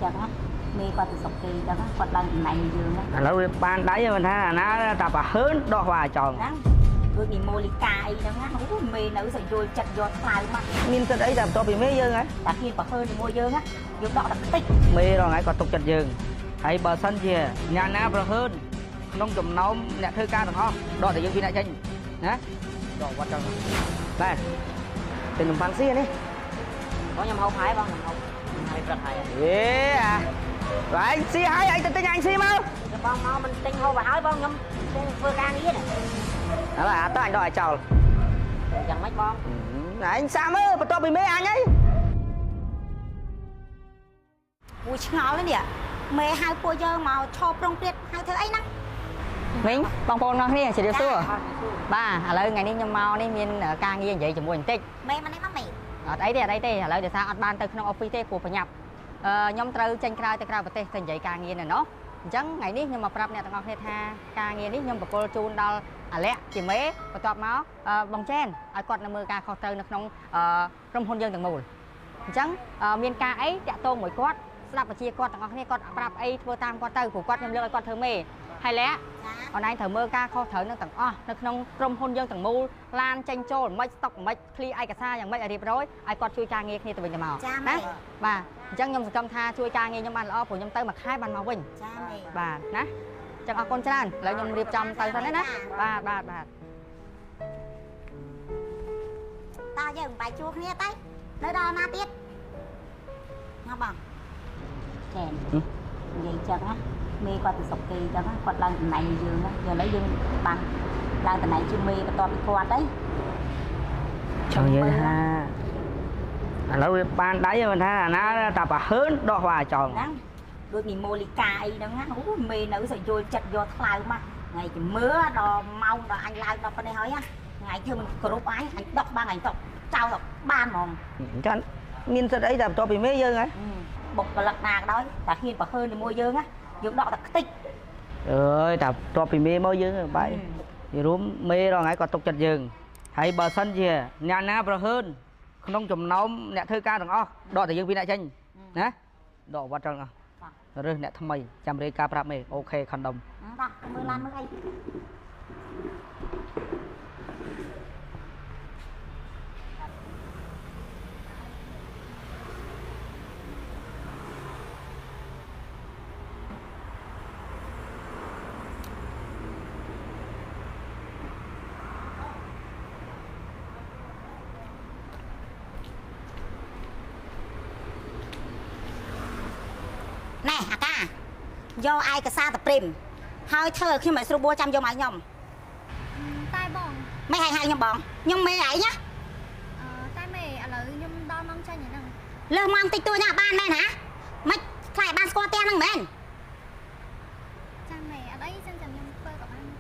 chẳng á mê qua từ sọc kỳ chẳng á quạt lần này dương á lâu ban đáy mình thấy là nó tập hơn đo hòa tròn đôi bị mô lì cài đó á không mê nữ rồi rồi chặt giọt phai mà min cái đấy làm cho bị mê dương ấy đã khi bạc hơn thì mua dương á dương đọ đặc tích mê rồi ấy còn tục chặt dương hay bờ sân gì nhà ná bờ hơn nông trồng nấu nhẹ thơ ca được không đo để dương phi lại tranh nhá đo quan trọng đây tiền đồng phán xia đi có nhầm hậu phái không nhầm hậu hay rất hay à rồi anh xi hay anh tên anh xi mau mau mình tinh hậu phải hỏi bao nhầm vừa ca nghĩ này đó là tới anh đòi chào chẳng mấy con anh Sam ơi mà tôi bị mê anh ấy ui ngáo lên nè mê hai cô dơ mà cho trong tiết hai thứ ấy nè mình bong bong nó nè chỉ được xưa ba lời ngày đi nhom mau đi miền ca nghe vậy chỉ muốn tích mê mà đấy mắc mày ở đây tê lời để sao ban từ trong office của phải nhập nhom từ tranh crai từ crai và tê thành vậy ca nghe này nó chẳng ngày đi nhưng mà prap nè tao ngọc tha ca nghe đi nhưng mà cô chun đo lẹ chỉ mấy và tọt máu bằng chen ai quạt là mưa ca kho từ nó không trong hôn dân từng mùi chẳng miền ca ấy đã tô mỗi quạt đạp và chia quạt tao ngọc này quạt prap ấy vô tam quạt từ của quạt nhom lơ quạt thơ mê hay lẽ còn anh thở mơ ca kho thở nó tầng nó không trong hôn dân tầng mù lan tranh trôi mấy tóc mấy khi ai cả xaอย่างmấy ở điệp rồi ai quạt chui ca nghe kia từ bên nhà màu bà chẳng nhom cầm tha chui ca nghe nhom ăn lo của nhom tới mặt hai bàn màu bình bà nè chẳng ở con tràn lấy nhom điệp trong tay thân đấy nè bà ta giờ bài chua nghe tay nơi đó na tiết ngọc bằng chèn vậy chẳng á mê qua từ sọc kỳ chẳng á quạt lần này dương á giờ lấy dương bằng lần từ này chưa mê và toàn bị quạt đấy chẳng vậy ha lâu ban đáy mình thấy là nó tập hơn đo hòa tròn đôi bị mô lì cài đó á mê nữ rồi rồi chặt giọt phai mà ngày chỉ mưa đò mau đò anh lai đò con này hỏi á ngày chưa mình cột ái anh đọc 3 ngày đọc trao đọc 3 mòn cho anh min cái đấy làm cho bị mê dương ấy bột và lật nạc đó ta khi bạc hơn thì mua dương á dương đọ đặc tích ơi tập cho bị mê mơ dương bãi thì đúng mê rồi ấy còn tục chặt dương hay bờ sân gì nhà ná bờ hơn không trồng nấu nhẹ thơ ca được không đọ thì dương phi lại tranh nè đọ vào trong rồi nhẹ thầm mày chăm rê ca prap mày ok khăn đồng mưa lan mới hay nè à ca do ai cả xa tập prim hơi thơ khi mà sưu bua chăm vô mày nhom tai bong mấy hai nhom bong nhom mê ấy nhá tai mê à là nhom đo mong chơi như nào lơ mong tịch tôi nha ban đây hả mấy phải ban squat ten năng men cha mẹ ở đấy chân chân nhom phơi của anh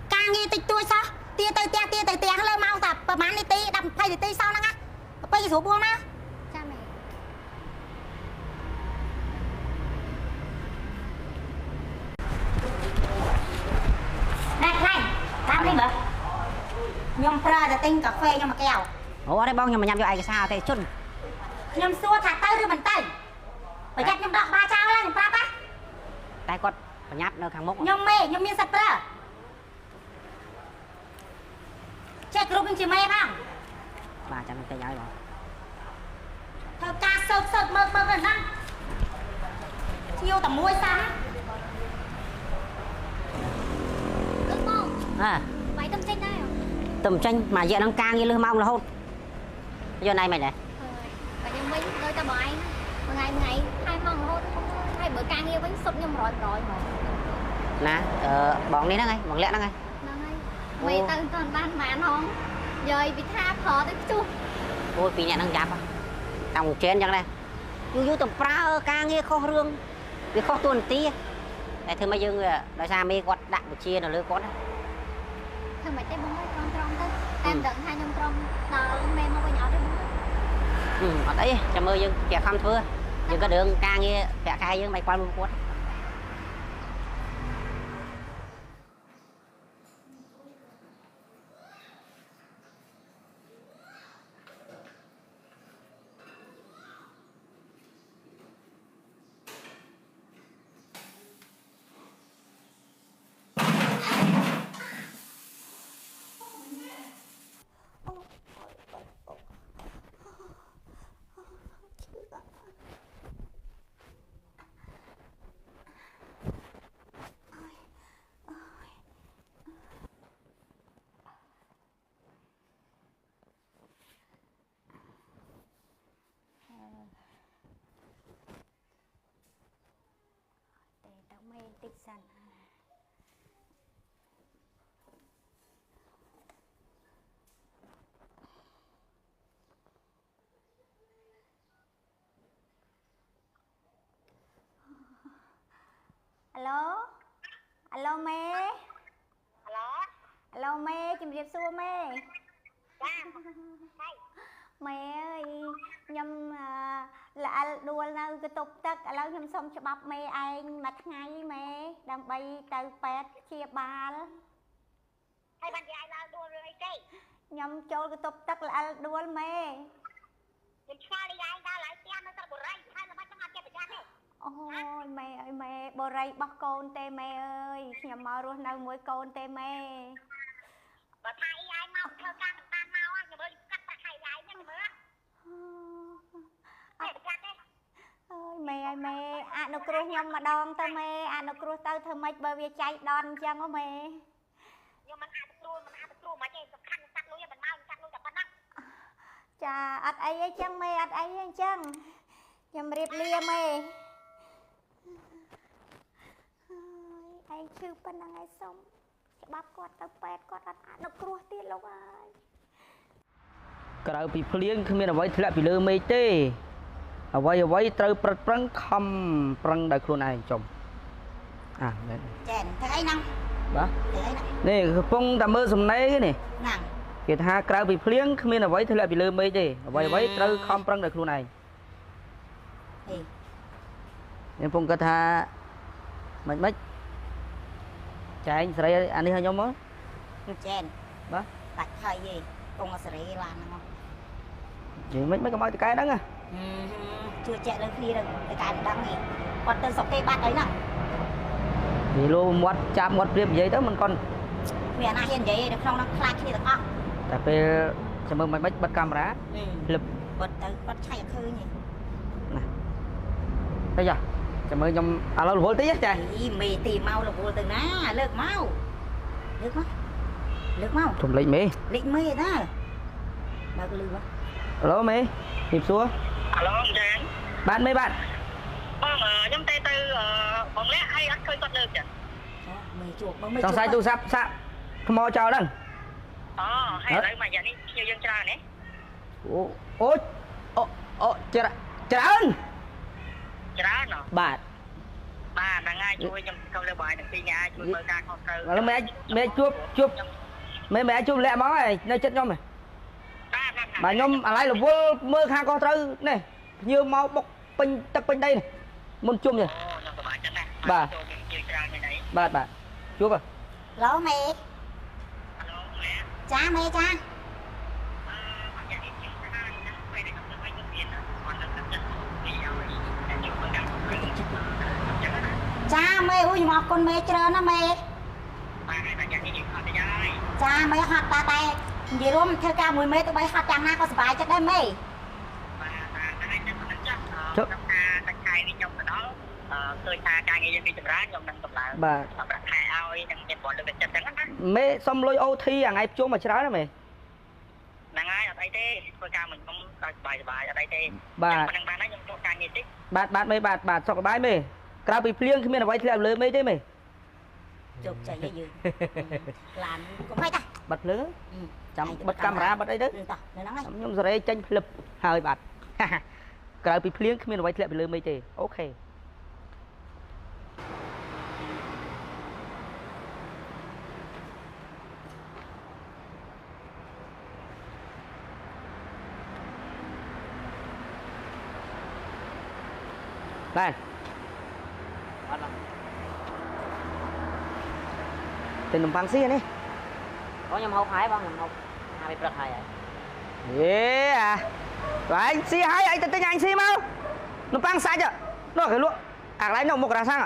ca nghe tịch tôi sao tia tới lơ mau tậpประมาณนี้ตีดำไปตีsau năng áไปsưu bua má cha mẹ đi bữa nhom pra để tinh cà phê nhom mà kèo ủa đây bông nhưng mà nhầm cho ai sao thì chun nhom xua thả tay đưa mình tay phải chặt nhom đọc 3 trao lên pra pa tay quật phải nháp nơi khang mốc nhom mê nhom miên sạch pra check group anh chị mê không 300 tay giỏi rồi thôi ca sợt mơ rồi năng chiêu tầm môi xăm ước mong à váy tâm tranh đây à tầm tranh mà giờ đang ca như lư mong là hôn giờ này mày này và nhưng mình đôi ta bỏ anh một ngày hai mong hôn hai bữa ca nghe vẫn sụp nhom rồi mà nè bọn đi đó ngay bọn lẽ đó ngay mày tao còn ban mạn không rồi bị tha phở tới chu ôi vì nhà đang giáp à trong trên chẳng đây như tầm pra ca nghe kho rương vì kho tuần tí để thưa mấy dương đại sa mi quạt đạn một chia nó lưới quát thưa mày tay bông con trong tới em đựng hai nhom trong tao mềm mà nhỏ đấy ở đấy chăm ơi dương kẻ không thưa nhưng cái đường ca nghe kẻ cay dương mày qua luôn quát តិចសិនអាឡូអាឡូមេអាឡូមេជំរាបសួរមេមេអើយខ្ញុំល្អលដួលនៅកតុបទឹកឥឡូវខ្ញុំសុំច្បាប់មេឯងមួយថ្ងៃមេដើម្បីទៅពេទ្យព្យាបាលហើយបានយាយឡើងដួលរឿងអីទេខ្ញុំចូលកតុបទឹកល្អលដួលមេខ្ញុំឆ្ងល់យាយដល់ហើយផ្ទះនៅស្រុកបុរីហើយល្បាច់ចង់អត់ចេះប្រយ័ត្នទេអូយមេអើយមេបុរីបោះកូនទេមេអើយខ្ញុំមករស់នៅមួយកូនទេមេបើថាយាយមកធ្វើការតាមមកខ្ញុំមើលកាត់ប្រាក់ខែយាយហ្នឹងមើលអត់ប្រយ័ត្នទេអើយមេអើយមេអនុគ្រោះខ្ញុំម្ដងទៅមេអនុគ្រោះទៅធ្វើម៉េចបើវាចៃដន្យអញ្ចឹងហ៎មេខ្ញុំមិនអាចគ្រូមកទេសំខាន់កាត់លុយមិនមកកាត់លុយតែប៉ុណ្ណឹងចាអត់អីទេចឹងមេអត់អីទេអញ្ចឹងខ្ញុំរៀបលាមេឯងឈឺប៉ុណ្ណឹងឯងសុំច្បាប់គាត់ទៅពេទ្យគាត់អត់អនុគ្រោះទៀតលោកអើយក្រៅពីភ្លៀងគ្មានអ្វីធ្លាក់ពីលើមេឃទេអ្វីត្រូវប្រឹកប្រឹងខំប្រឹងដោយខ្លួនឯងចំមែនចាធ្វើអីហ្នឹងបាទនេះកំពុងតែមើលសំណេរគេនេះហ្នឹងគេថាក្រៅពីភ្លៀងគ្មានអ្វីធ្លាក់ពីលើមេឃទេអ្វីត្រូវខំប្រឹងដោយខ្លួនឯងខ្ញុំកំពុងគិតថាមិនចែងស្រីអានេះឲ្យខ្ញុំមកចែនបាទបាច់ហើយយេកងស្រីឡានហ្នឹងនិយាយមិនក៏មកតកែហ្នឹងជឿជាក់លើគ្នាទៅតកែមិនដឹងទេគាត់ទៅស្រុកគេបាត់អីហ្នឹងនិយាយលោមាត់ចាប់មាត់ព្រៀបនិយាយទៅមិនគាត់មានអាណាហ៊ាននិយាយនៅក្នុងហ្នឹងខ្លាចគ្នាទាំងអស់តែពេលចាំមើលមិនបិទកាមេរ៉ាភ្លឹបបិទទៅគាត់ឆៃឲ្យឃើញទេណាទៅចាចាំមើលខ្ញុំឥឡូវរវល់តិចចាមេទីមករវល់ទៅណាលើកមកជំលេចមេណាបើកលឺមកអាឡូមេជំរាបសួរអាឡូចាបាទមេបាទបងខ្ញុំទៅបងលាក់ហើយអត់ឃើញគាត់លើកចាមេជួបបងមេសង្ស័យទូរស័ព្ទសាក់ថ្មចោលហ្នឹងហើយឥឡូវមកយ៉ាងនេះខ្ញុំយើងច្រើនទេអូច្រើនបាទហ្នឹងហើយជួយខ្ញុំចូលលើបាយទាំងពីរញ៉ាជួយមើលការខុសត្រូវឥឡូវមេជួបមេជួបលាក់មកហើយនៅចិត្តខ្ញុំហ៎បាទខ្ញុំអាឡ័យរវល់មើលខាងខុសត្រូវនេះភ្ញៀវមកបុកពេញទឹកពេញដីនេះមុនជុំទេខ្ញុំសប្បាយចិត្តណាស់បាទជួយច្រើនមែនទេបាទជួបហ៎ឡូមេចាមេចាចាមេអូយខ្ញុំអរគុណមេច្រើនណាមេចាមេហត់តែនិយាយរួមធ្វើការមួយមេទៅបីហត់យ៉ាងណាក៏សុបាយចិត្តដែរមេចុះការតែខែនេះខ្ញុំទៅដល់ឃើញថាការងារយើងមានចម្រើនខ្ញុំនឹងតម្លើងបាទប្រាក់ខែឲ្យនឹងមានពលលើកចិត្តចឹងណាមេសុំលុយ OT អាថ្ងៃជួមកច្រើនណាមេហ្នឹងហើយអត់អីទេធ្វើការមួយខ្ញុំក៏សុបាយអត់អីទេបាទប៉ុណ្្នឹងបានហើយខ្ញុំចូលការងារតិចបាទមេបាទសុខសប្បាយមេក្រៅពីភ្លៀងគ្មានអ្វីធ្លាក់លើមេទេមេជោគជ័យយើងឡានកុំហិចតាបិទភ្លើងចាំបិទកាមេរ៉ាបិទអីទៅហ្នឹងហើយខ្ញុំសេរីចេញភ្លឹបហើយបាទក្រៅពីភ្លៀងគ្មានអ្វីធ្លាក់ពីលើមេទេអូខេបាទទិញនំប៉័ងស៊ីនេះខ្ញុំហូបហើយបងខ្ញុំហូបហាពេលព្រឹកហើយយេបាទអញស៊ីហើយអញទៅទិញអញស៊ីមកនំប៉័ងសាច់នោះគេលក់អាកន្លែងនោះមុខរាសាំង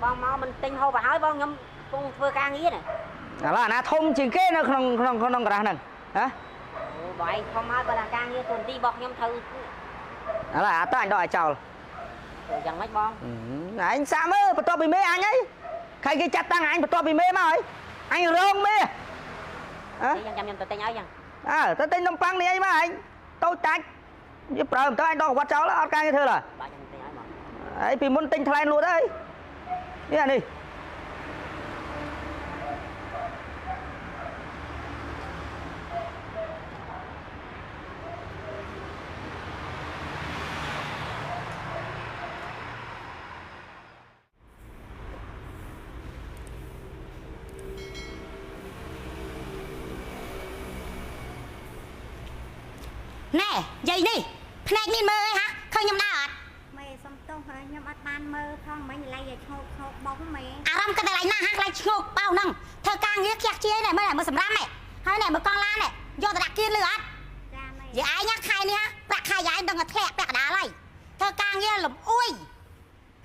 បងមកមិនទិញហូបឲ្យបងខ្ញុំកំពុងធ្វើការងារនេះឥឡូវអាណាធំជាងគេនៅក្នុងក្រាស់ហ្នឹងហ៎អូបងឯងធំហើយបើថាការងារទូនទីរបស់ខ្ញុំត្រូវឥឡូវអាតើអញដកឲ្យចោលយ៉ាងម៉េចបងអញសាក់មើលបន្ទាប់ពីមេអញអីខែគេចាត់តាំងអញបន្ទាប់ពីមេមកហើយអញរងមេខ្ញុំទៅទិញឲ្យយ៉ាងទៅទិញនំប៉័ងនេះអីមកអញតូចតាច់វាប្រើមិនទៅអញដកវត្តចោលអត់ការងារធ្វើឡើយបាទខ្ញុំទិញឲ្យមកហើយពីមុនទិញថ្លៃលួតហើយ Đi đi. Nè, dây đi. Này nhìn mơ ấy hả? Khơi nhầm nào ạ? មេសុំទោសហើយខ្ញុំអត់បានមើលផងមិញឡៃឲ្យឈោកបងមេ អារម្មណ៍ក៏តែឡៃណាហាក់ឡៃឈ្ងោកបោហ្នឹងធ្វើការងារខ្ជះខ្ជាយនេះមើលមើលសម្រាប់នេះហើយនេះមើលកង់ឡាននេះយកទៅដាក់គៀនលឺអត់ ចាមេ យាយឯងណាខែនេះប្រាក់ខែយាយដឹងតែធ្លាក់ពាក់កដាលហើយធ្វើការងារលំអួយ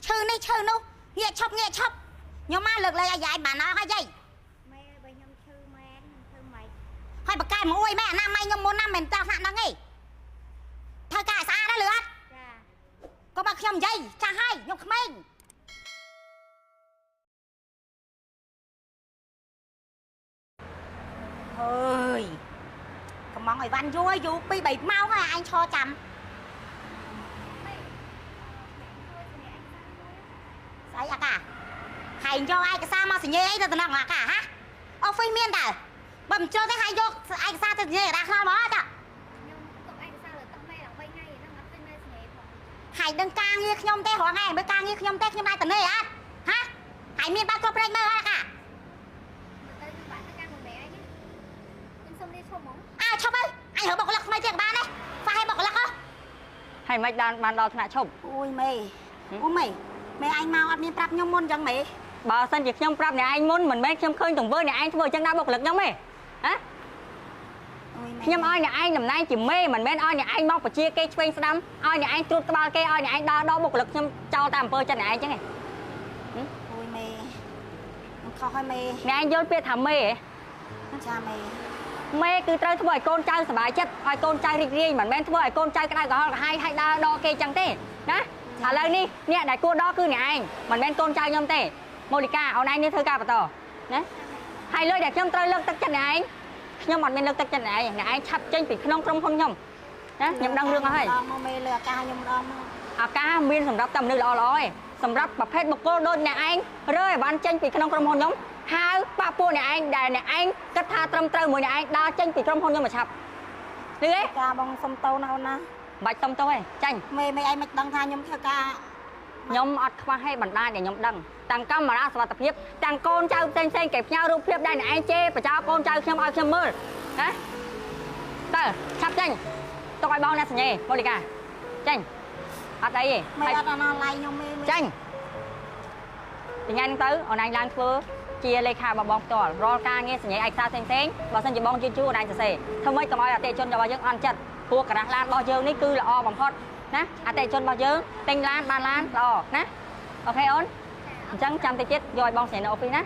ឈឺនេះឈឺនោះងាកឈប់ខ្ញុំមកលើកលែងឲ្យយាយបានអស់ហើយយាយ មេបើខ្ញុំឈឺមែនខ្ញុំធ្វើម៉េច ហើយបកកែមកអួយមែនអាណាម៉ៃខ្ញុំមុនណាមិនតាស់ថ្នាក់ហ្នឹងឯងធ្វើការស្អាតដែរលឺអត់ ចា ក៏មកខ្ញុំនិយាយចាស់ហើយខ្ញុំក្មេងអើយកំងឲ្យវ៉ាន់យូរ2 3ម៉ោងហើយអញឈរចាំស្អីអាកាហែងយកឯកសារមកសញ្ញាអីទៅតំណងអាកាហ៎អอฟហ្វីសមានតើបើមិនចូលទេហែងយកឯកសារទៅសញ្ញាដាក់ខ្នល់មកតើ ខ្ញុំទុកឯកសារលើទឹកមេដល់3ថ្ងៃហ្នឹងអត់ឃើញមេស្នេហ៍ផង ហែងដឹងការងារខ្ញុំទេរងឯងមើលការងារខ្ញុំទេខ្ញុំដែរតនេអត់ហ៎ហែងមានបាត់គ្រប់ព្រេងមើលអត់អាកា ទៅបាក់ទៅកាន់មេឯងខ្ញុំសុំលាឈប់ហ្មង អើឈប់ហើយអញរើបុគ្គលិកថ្មីទៀតបានទេហ្វះឲ្យបុគ្គលិកហ៎ ហើយមិនបានដល់ថ្នាក់ឈប់ អូយមេអូមេមេអញមកអត់មានប្រាប់ខ្ញុំមុនចឹងមេ បើសិនជាខ្ញុំប្រាប់អ្នកឯងមុនមិនមែនខ្ញុំឃើញទង្វើអ្នកឯងធ្វើអញ្ចឹងដល់បុគ្គលិកខ្ញុំទេហ៎ អូយមេ ខ្ញុំឲ្យអ្នកឯងតំណែងជាមេមិនមែនឲ្យអ្នកឯងមកបជាគេឆ្វេងស្ដាំឲ្យអ្នកឯងត្រួតក្បាលគេឲ្យអ្នកឯងដើរដល់បុគ្គលិកខ្ញុំចោលតាមអំពើចិត្តអ្នកឯងអញ្ចឹងទេ អូយមេខ្ញុំខុសហើយមេ អ្នកឯងយល់ពាក្យថាមេហ៎ ចាមេ មេគឺត្រូវធ្វើឲ្យកូនចៅសប្បាយចិត្តឲ្យកូនចៅរីករាយមិនមែនធ្វើឲ្យកូនចៅក្តៅក្រហល់ក្រហាយឲ្យដើរដកគេអញ្ចឹងទេណាឥឡូវនេះអ្នកដែលគួរដកគឺអ្នកឯងមិនមែនកូនចៅខ្ញុំទេមូលិកាអូនឯងនេះធ្វើការបន្តណាហើយលុយដែលខ្ញុំត្រូវលើកទឹកចិត្តអ្នកឯងខ្ញុំអត់មានលើកទឹកចិត្តអ្នកឯងអ្នកឯងឆាប់ចេញពីក្នុងក្រុមហ៊ុនខ្ញុំណាខ្ញុំដឹងរឿងអស់ហើយ ដល់មកមេលើអាការខ្ញុំម្ដងមក ឱកាសមានសម្រាប់តែមនុស្សល្អៗឯងសម្រាប់ប្រភេទបុគ្គលដូចអ្នកឯងរើឲ្យបានចេញពីក្នុងក្រុមហ៊ុនខ្ញុំហៅប៉ពួកអ្នកឯងដែលអ្នកឯងគិតថាត្រឹមត្រូវមួយអ្នកឯងដើរចេញពីក្រុមហ៊ុនខ្ញុំមកឆាប់ឮទេ ការបងសុំតោណាអូនណា បាច់សុំទោសទេចាញ់ មេឯងមិនដឹងថាខ្ញុំធ្វើការ ខ្ញុំអត់ខ្វះហេបណ្ដាដែលខ្ញុំដឹងទាំងកាមេរ៉ាសុវត្ថិភាពទាំងកូនចៅផ្សេងៗគេផ្ញើរូបភាពដែលអ្នកឯងជេរបចោកូនចៅខ្ញុំឲ្យខ្ញុំមើលណាតើឆាប់ចេញទុកឲ្យបងអ្នកសញ្ញេមូលិកាចេញអត់អីទេ មេអត់ណាឡៃខ្ញុំមេ ចេញពីថ្ងៃហ្នឹងទៅអូនឯងឡើងធ្វើជាលេខារបស់បងផ្ទាល់រាល់ការងារសញ្ញាឯកសារផ្សេងៗបើសិនជាបងជឿអូនឯងសរសេរធ្វើម៉េចកុំឲ្យអតិថិជនរបស់យើងអន់ចិត្តព្រោះកណ្ដាស់ឡានរបស់យើងនេះគឺល្អបំផុតណាអតិថិជនរបស់យើងទិញឡានបានឡានល្អណាអូខេអូនអញ្ចឹងចាំតិចទៀតយកឲ្យបងសញ្ញានៅអอฟហ្វិសណា